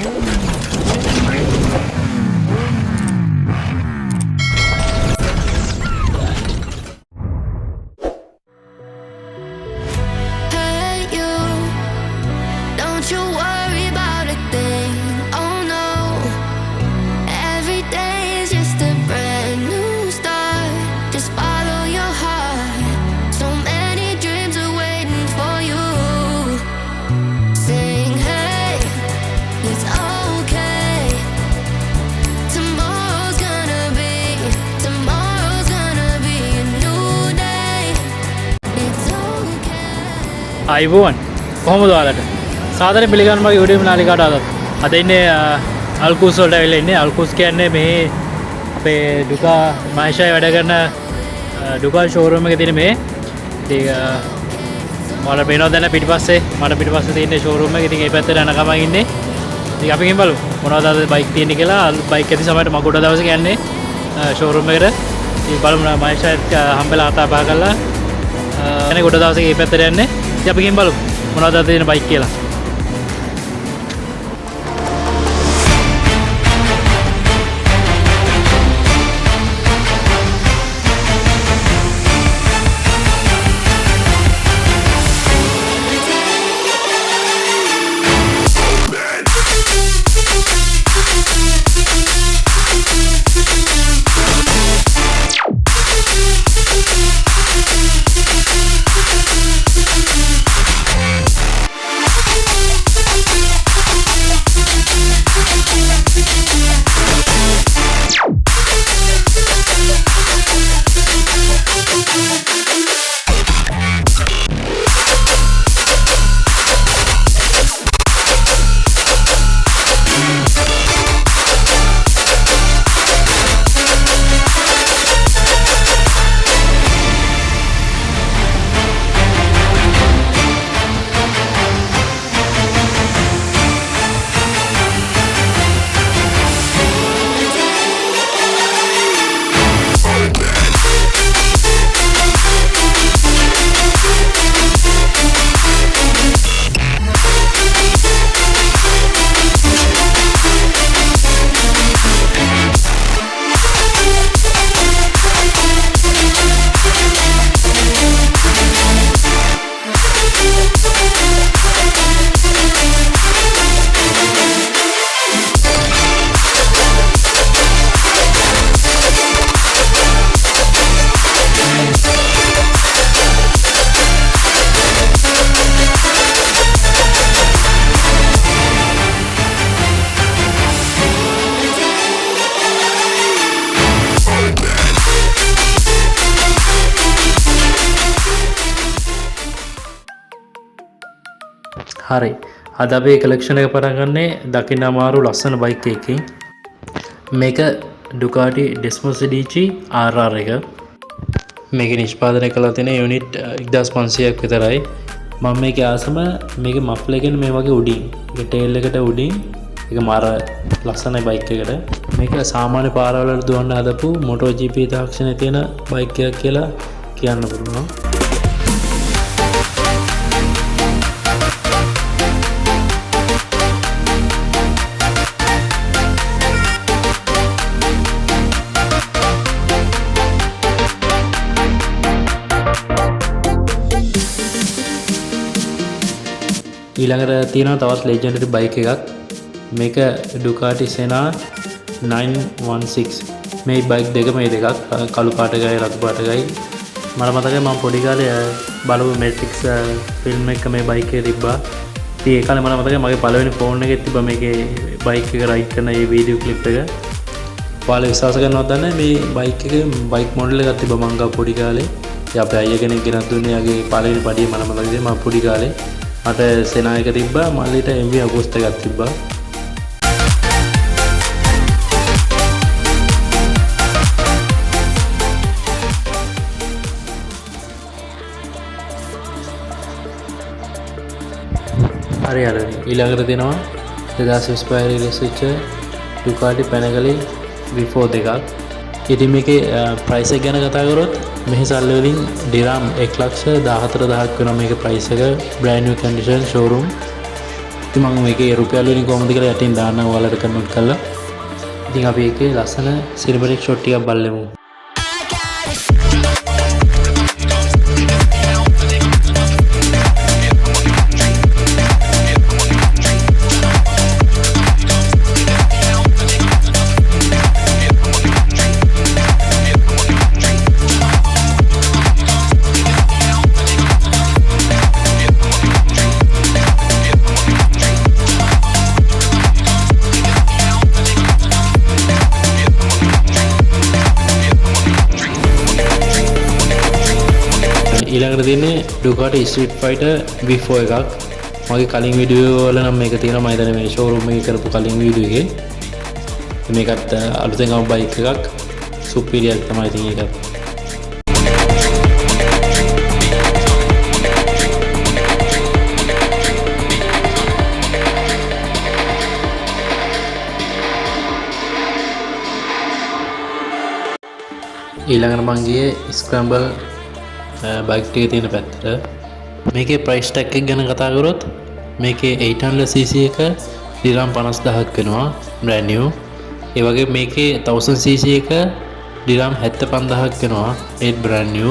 Hey you, don't you worry about a thing. Oh no, every day is just a brand new start. Just follow your heart. So many dreams are waiting for you. Sing hey, it's okay. Tomorrow's gonna be a new day. It's okay. අයිබෝන් කොහොමද ඔයාලට සාදරයෙන් පිළිගන්න මගේ YouTube නාලිකාවට ආදත් අද ඉන්නේ අල්කුස් වලට ඇවිල්ලා ඉන්නේ අල්කුස් කියන්නේ මේ අපේ ඩුකා මහේෂයි වැඩ කරන ඩුකා ෂෝරූම් එකේ තියෙන මේ ඉතින් මට පේනවා දැන් පිටිපස්සේ මට පිටිපස්සේ තියෙන ෂෝරූම් එක ඉතින් ඒ පැත්තට යන ගමන් ඉන්නේ ඉතින් අපි ගිහින් බලමු මොනවද අද බයික් තියෙන්නේ කියලා බයික් ඇති සමයට මම ගොඩ දවසක යන්නේ ෂෝරූම් එකට ඉතින් බලමු මහේෂයිත් හම්බෙලා කතා බහ කරලා එනේ ගොඩ දවසක ඒ පැත්තට යන්නේ ඉතින් අපි ගිහින් බලමු මොනවද අද තියෙන බයික් කියලා හරි අද අපි කලෙක්ෂන් එක පටන් ගන්නේ දකින්න අමාරු ලස්සන බයික් එකකින් මේක Ducati Desmos DC RR එක මේක නිෂ්පාදනය කළා තියෙන යුනිට් 1500ක් විතරයි මම මේකේ ආසම මේක මෆ්ලර් එකෙන් මේ වගේ උඩින් ඒක ටේල් එකට උඩින් ඒක මාර ලස්සනයි බයික් එකට මේක සාමාන්‍ය පාරවල් වල දුවන්න හදපු MotoGP තාක්ෂණයේ තියෙන බයික් එකක් කියලා කියන්න පුළුවන් ඊළඟට තියෙනවා තවත් ලෙජෙන්ඩරි බයික් එකක් මේක Ducati Senna 916 මේ බයික් දෙක මේ දෙකක් කළු පාට එකයි රතු පාට එකයි මට මතකයි මම පොඩි කාලේ බලපු Matrix ෆිල්ම් එක මේ බයික් එකේ තිබ්බා ඉතින් ඒ කාලේ මට මතකයි මගේ පළවෙනි ෆෝන් එකේ තිබ්බා මේකේ බයික් එක රයිඩ් කරන මේ වීඩියෝ ක්ලිප් එක ඔයාලා විශ්වාස කරනවද දන්නේ මේ බයික් එකේ බයික් මොඩල් එකක් තිබ්බා මං ගාව පොඩි කාලේ ඉතින් අපේ අයියා කෙනෙක් ගෙනත් දුන්නේ යාගේ පළවෙනි පඩිය මට මතකයි මම පොඩි කාලේ මට සෙනා එක තිබ්බා මල්ලිට MV අගෝස්ට් එකක් තිබ්බා හරි හරි ඊළඟට දෙනවා 2025 රිලීස් වෙච්ච Ducati Panigale V4 දෙකක් ඉතින් මේකේ ප්‍රයිස් එක ගැන කතා කරොත් මෙහි සල්ලි වලින් දිරාම් 1,14,000ක් වෙනවා මේකේ ප්‍රයිස් එක බ්‍රෑන්ඩ් නිව් කන්ඩිෂන් ෂෝරූම් ඉතින් මම මේකේ රුපියල් වලින් කොහොමද කියලා යටින් දාන්න ඔයාලට කමෙන්ට් කරලා. ඉතින් අපි ඒකේ ලස්සන සිනමැටික් ෂොට් ටිකක් බලමු. ඊළඟට තියෙන්නේ Ducati Street Fighter V4 එකක්. මගේ කලින් වීඩියෝ වල නම් මේක තියෙනවා. මම හිතන්නේ මේ ෂෝරූම් එකේ කරපු කලින් වීඩියෝ එකේ. මේකත් අලුතෙන් ආව බයික් එකක්. සුපීරියර් තමයි ඉතින් ඒක. ඊළඟට මම ගියේ ස්ක්‍රැම්බල් බයික් ටිකේ තියෙන පැත්තට. මේකේ ප්‍රයිස් ටැග් එක ගැන කතා කරොත් මේකේ 800cc එක දිරම් 50000ක් වෙනවා බ්‍රෑන්ඩ් නිව්. ඒ වගේ මේකේ 1000cc එක දිරම් 75000ක් වෙනවා ඒත් බ්‍රෑන්ඩ් නිව්.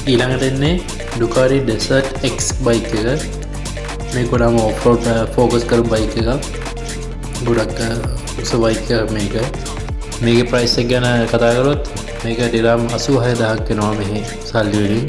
ඊළඟට එන්නේ Ducati Desert X බයික් එක. මේ ගොඩාම ඔෆ් රෝඩ් ෆෝකස් කරපු බයික් එකක්. ගොඩක් උස බයික් එකක් මේක. මේකේ ප්‍රයිස් එක ගැන කතා කරොත් මේක දිරම් 86000ක් වෙනවා මෙහි සල්ලි වලින්.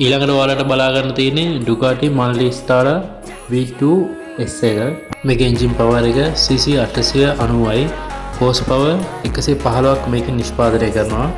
ඊළඟට ඔයාලට බලා ගන්න තියෙන්නේ Ducati Multi Strada V2 S එක. මේකේ එන්ජින් පවර් එක cc 890යි. හෝස් පවර් 115ක් මේකෙන් නිෂ්පාදනය කරනවා.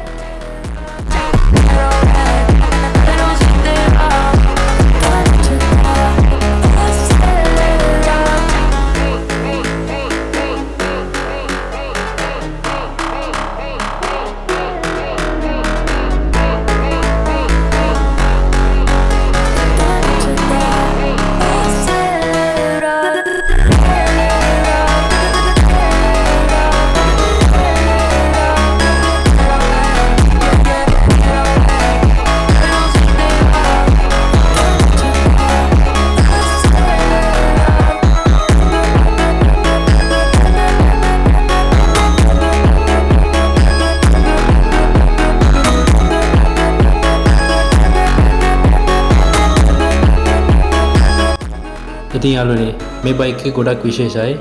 ඉතින් යාළුවනේ මේ බයික් එක ගොඩක් විශේෂයි.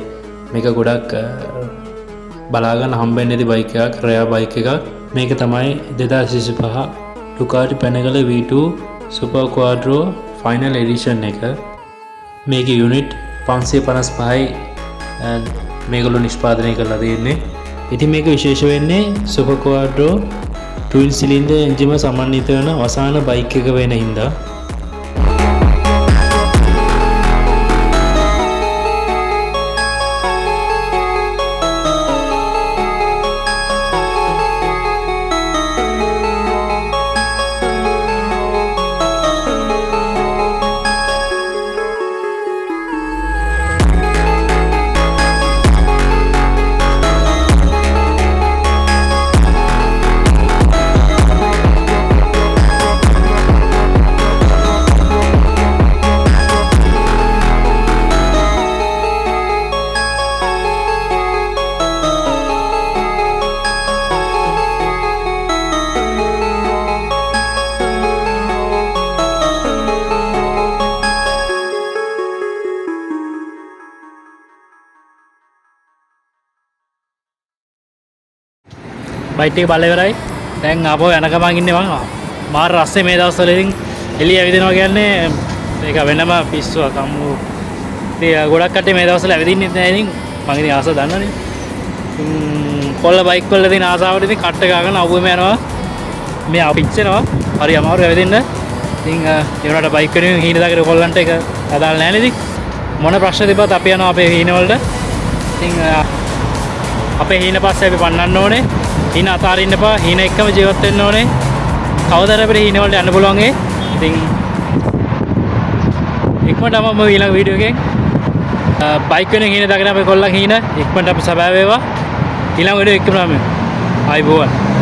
මේක ගොඩක් බලාගන්න හම්බෙන්නේ නැති බයික් එකක්, රෙයා බයික් එකක්. මේක තමයි 2025 Ducati Panigale V2 Super Quattro Final Edition එක. මේකේ යුනිට් 555යි මේගොල්ලෝ නිෂ්පාදනය කරලා තියෙන්නේ. ඉතින් මේක විශේෂ වෙන්නේ Super Quattro twin cylinder engine සමන්විත වෙන අවසාන බයික් එක වෙන හින්දා. බයිට් එක බලලා ඉවරයි. දැන් ආපහු යන ගමන් ඉන්නේ මම. මාර රස්සේ මේ දවස්වල ඉතින් එළිය ඇවිදිනවා කියන්නේ ඒක වෙනම පිස්සුවක් අම්මෝ. ඉතින් ගොඩක් කට්ටිය මේ දවස්වල ඇවිදින්නෙත් නැහැ ඉතින් මම ඉතින් ආසව දන්නවනේ. කොල්ල බයික් වල තියෙන ආසාවට ඉතින් කට්ට ගාගෙන අවුවෙම යනවා. මේ අපිච්චෙනවා. හරි අමාරු ඇවිදින්න. ඉතින් ඒ වුණාට බයික් වලින් හීන දාගෙන කොල්ලන්ට ඒක අදාළ නැහැ නේද? මොන ප්‍රශ්න තිබ්බත් අපි යනවා අපේ හීන වලට. ඉතින් අපේ හීන පස්සේ අපි පන්නන්න ඕනේ. හීන අතාරින්න එපා. හීන එක්කම ජීවත් වෙන්න ඕනේ. කවදාද අපිට හීන වලට යන්න පුළුවන් ඒ. ඉතින් ඉක්මනටම මම ඊළඟ වීඩියෝ එකෙන් බයික් වෙන හීන දාගෙන අපේ කොල්ලන් හීන ඉක්මනට අපි සබෑ වේවා. ඊළඟ වීඩියෝ එක්කම ආයිබෝවන්.